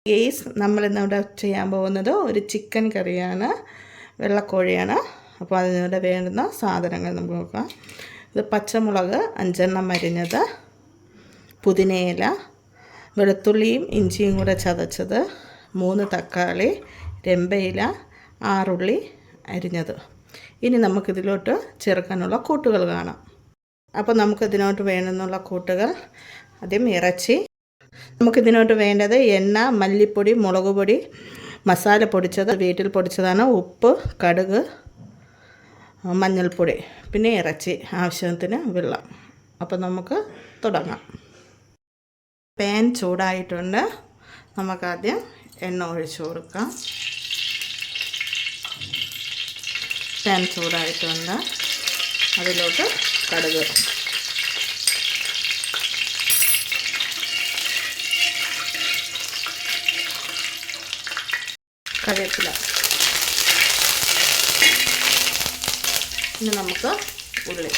നമ്മളിന്നിവിടെ ചെയ്യാൻ പോകുന്നത് ഒരു ചിക്കൻ കറിയാണ്, വെള്ളക്കോഴിയാണ്. അപ്പോൾ അതിനിവിടെ വേണ്ടുന്ന സാധനങ്ങൾ നമുക്ക് നോക്കാം. ഇത് പച്ചമുളക് 5 അരിഞ്ഞത്, പുതിനയില, വെളുത്തുള്ളിയും ഇഞ്ചിയും കൂടെ ചതച്ചത്, 3 തക്കാളി, രമ്പയില, 6 ഉള്ളി അരിഞ്ഞത്. ഇനി നമുക്കിതിലോട്ട് ചേർക്കാനുള്ള കൂട്ടുകൾ കാണാം. അപ്പോൾ നമുക്കിതിനോട്ട് വേണ്ടുന്നുള്ള കൂട്ടുകൾ: ആദ്യം ഇറച്ചി. നമുക്കിതിനോട്ട് വേണ്ടത് എണ്ണ, മല്ലിപ്പൊടി, മുളക് പൊടി, മസാല പൊടിച്ചത്, വീട്ടിൽ പൊടിച്ചതാണ്, ഉപ്പ്, കടുക്, മഞ്ഞൾപ്പൊടി, പിന്നെ ഇറച്ചി, ആവശ്യത്തിന് വെള്ളം. അപ്പോൾ നമുക്ക് തുടങ്ങാം. പാൻ ചൂടായിട്ടുണ്ട്. നമുക്കാദ്യം എണ്ണ ഒഴിച്ചു കൊടുക്കാം. പാൻ ചൂടായിട്ടുണ്ട്. അതിലോട്ട് കടുക്, കറിവേപ്പില. ഇനി നമുക്ക് ഉള്ളി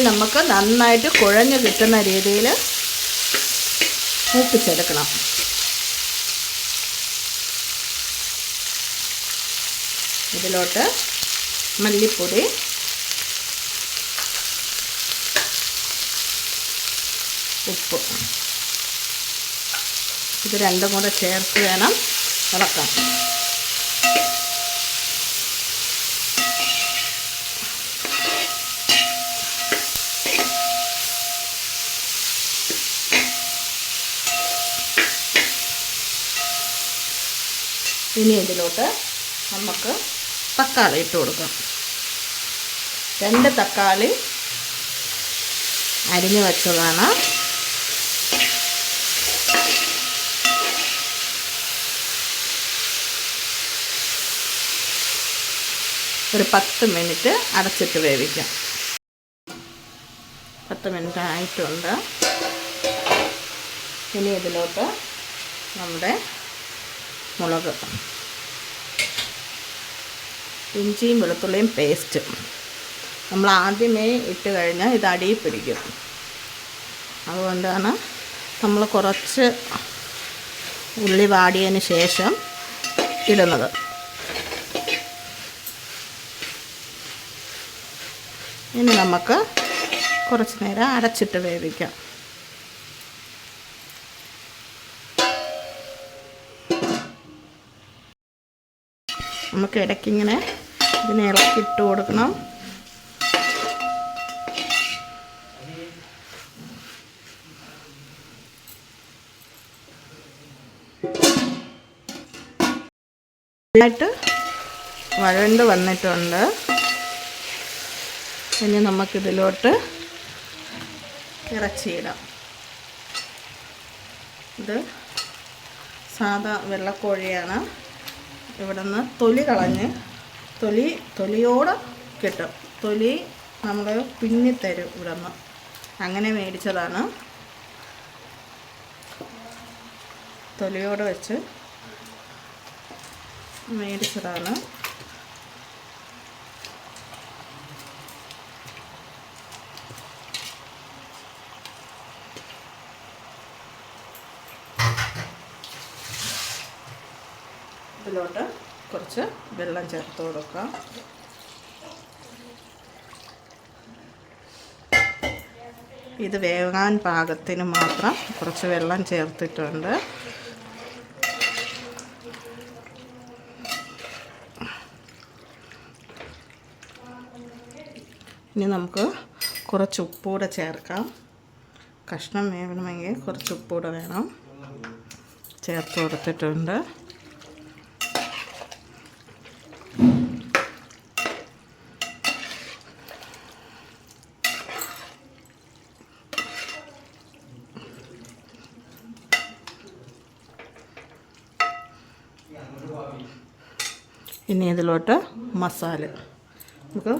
നമുക്ക് നന്നായിട്ട് കുഴഞ്ഞ് കിട്ടുന്ന രീതിയിൽ മൂപ്പിച്ചെടുക്കണം. ഇതിലോട്ട് മല്ലിപ്പൊടി, ഉപ്പ്, ഇത് രണ്ടും കൂടെ ചേർത്ത് വേണം ഇളക്കാൻ. ഇനി ഇതിലോട്ട് നമുക്ക് തക്കാളി ഇട്ട് കൊടുക്കാം. 2 തക്കാളി അരിഞ്ഞു വെച്ചതാണ്. ഒരു 10 മിനിറ്റ് അടച്ചിട്ട് വേവിക്കാം. 10 മിനിറ്റ് ആയിട്ടുണ്ട്. ഇനി ഇതിലോട്ട് നമ്മുടെ മുളക്, ഇഞ്ചിയും വെളുത്തുള്ളിയും പേസ്റ്റ് നമ്മൾ ആദ്യമേ ഇട്ട് കഴിഞ്ഞാൽ ഇത് അടിയിൽ പിടിക്കും. അതുകൊണ്ടാണ് നമ്മൾ കുറച്ച് ഉള്ളി വാടിയതിന് ശേഷം ഇടുന്നത്. ഇനി നമുക്ക് കുറച്ച് നേരം അടച്ചിട്ട് വേവിക്കാം. നമുക്ക് ഇടയ്ക്കിങ്ങനെ ഇതിനെ ഇളക്കിയിട്ട് കൊടുക്കണം. നന്നായിട്ട് വഴണ്ട് വന്നിട്ടുണ്ട്. ഇനി നമുക്കിതിലോട്ട് ഇറച്ചിയിടാം. ഇത് സാധാ വെള്ളക്കോഴിയാണ്. ഇവിടെ നിന്ന് തൊലി കളഞ്ഞ് തൊലിയോടെ കിട്ടും. തൊലി നമ്മൾ പിന്നിത്തരും ഇവിടെ നിന്ന്. അങ്ങനെ മേടിച്ചതാണ്. തൊലിയോടെ വെച്ച് മേടിച്ചതാണ്. ഇതിലോട്ട് കുറച്ച് വെള്ളം ചേർത്ത് കൊടുക്കാം. ഇത് വേകാൻ പാകത്തിന് മാത്രം കുറച്ച് വെള്ളം ചേർത്തിട്ടുണ്ട്. ഇനി നമുക്ക് കുറച്ച് ഉപ്പൂടെ ചേർക്കാം. കഷ്ണം വേണമെങ്കിൽ കുറച്ച് ഉപ്പൂടെ വേണം. ചേർത്ത് കൊടുത്തിട്ടുണ്ട്. ഇനി ഇതിലോട്ട് മസാല, നമുക്ക്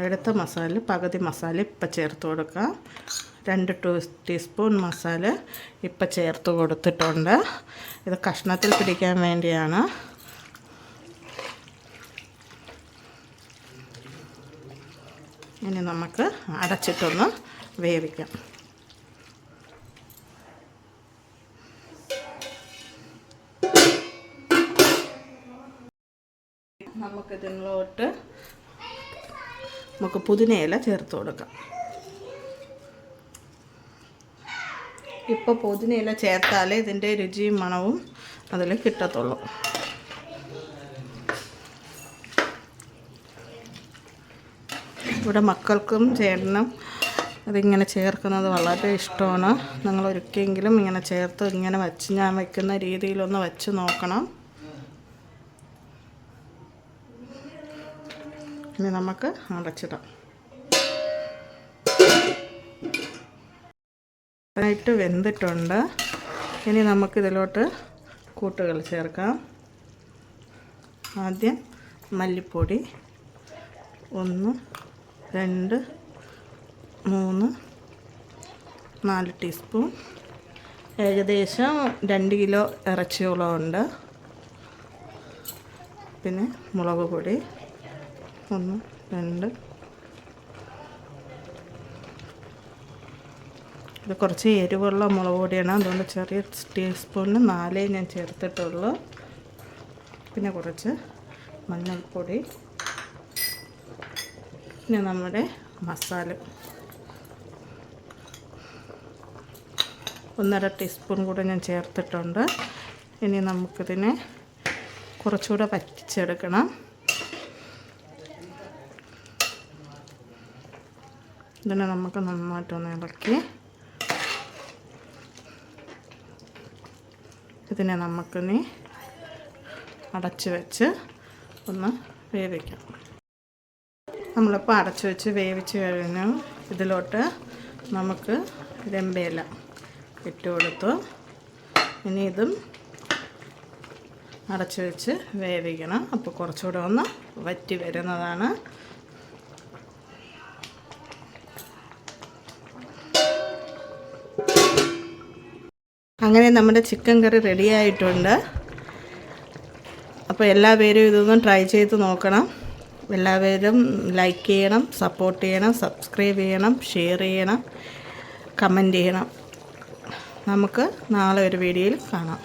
എടുത്ത മസാല പകുതി മസാല ഇപ്പം ചേർത്ത് കൊടുക്കാം. 2 ടീസ്പൂൺ മസാല ഇപ്പം ചേർത്ത് കൊടുത്തിട്ടുണ്ട്. ഇത് കഷ്ണത്തിൽ പിടിക്കാൻ വേണ്ടിയാണ്. ഇനി നമുക്ക് അടച്ചിട്ടൊന്ന് വേവിക്കാം. നമുക്കിതിലോട്ട് പുതിനയില ചേർത്ത് കൊടുക്കാം. ഇപ്പോൾ പുതിനയില ചേർത്താലേ ഇതിൻ്റെ രുചിയും മണവും അതിൽ കിട്ടത്തുള്ളൂ. ഇവിടെ മക്കൾക്കും ചേട്ടനും അതിങ്ങനെ ചേർക്കുന്നത് വളരെ ഇഷ്ടമാണ്. നിങ്ങൾ ഒരിക്കലെങ്കിലും ഇങ്ങനെ ചേർത്ത് ഇങ്ങനെ ഞാൻ വയ്ക്കുന്ന രീതിയിലൊന്ന് വെച്ച് നോക്കണം. ഇനി നമുക്ക് അടച്ചിടാം. നന്നായിട്ട് വെന്തിട്ടുണ്ട്. ഇനി നമുക്കിതിലോട്ട് കൂട്ടുകൾ ചേർക്കാം. ആദ്യം മല്ലിപ്പൊടി 1, 2, 3, 4 ടീസ്പൂൺ. ഏകദേശം 2 കിലോ ഇറച്ചിയോളം ഉണ്ട്. പിന്നെ മുളക് പൊടി 1, 2. ഇത് കുറച്ച് എരിവുള്ള മുളക് പൊടിയാണ്, അതുകൊണ്ട് ചെറിയ ടീസ്പൂണിന് 4 ഞാൻ ചേർത്തിട്ടുള്ളൂ. പിന്നെ കുറച്ച് മഞ്ഞൾപ്പൊടി. പിന്നെ നമ്മുടെ മസാല 1.5 ടീസ്പൂൺ കൂടെ ഞാൻ ചേർത്തിട്ടുണ്ട്. ഇനി നമുക്കിതിനെ കുറച്ചുകൂടെ വറ്റിച്ചെടുക്കണം. ഇതിനെ നമുക്ക് നന്നായിട്ടൊന്ന് ഇളക്കി ഇതിനെ നമുക്കിനി അടച്ച് വെച്ച് ഒന്ന് വേവിക്കാം. നമ്മളിപ്പോൾ അടച്ച് വെച്ച് വേവിച്ച് കഴിഞ്ഞു. ഇതിലോട്ട് നമുക്ക് രമ്പയില ഇട്ട് കൊടുത്തു. ഇനി ഇതും അടച്ച് വെച്ച് വേവിക്കണം. അപ്പോൾ കുറച്ചുകൂടെ ഒന്ന് വറ്റി വരുന്നതാണ്. അങ്ങനെ നമ്മുടെ ചിക്കൻ കറി റെഡി ആയിട്ടുണ്ട്. അപ്പോൾ എല്ലാവരും ഇതൊന്ന് ട്രൈ ചെയ്ത് നോക്കണം. എല്ലാവരും ലൈക്ക് ചെയ്യണം, സപ്പോർട്ട് ചെയ്യണം, സബ്സ്ക്രൈബ് ചെയ്യണം, ഷെയർ ചെയ്യണം, കമൻറ്റ് ചെയ്യണം. നമുക്ക് നാളെ ഒരു വീഡിയോയിൽ കാണാം.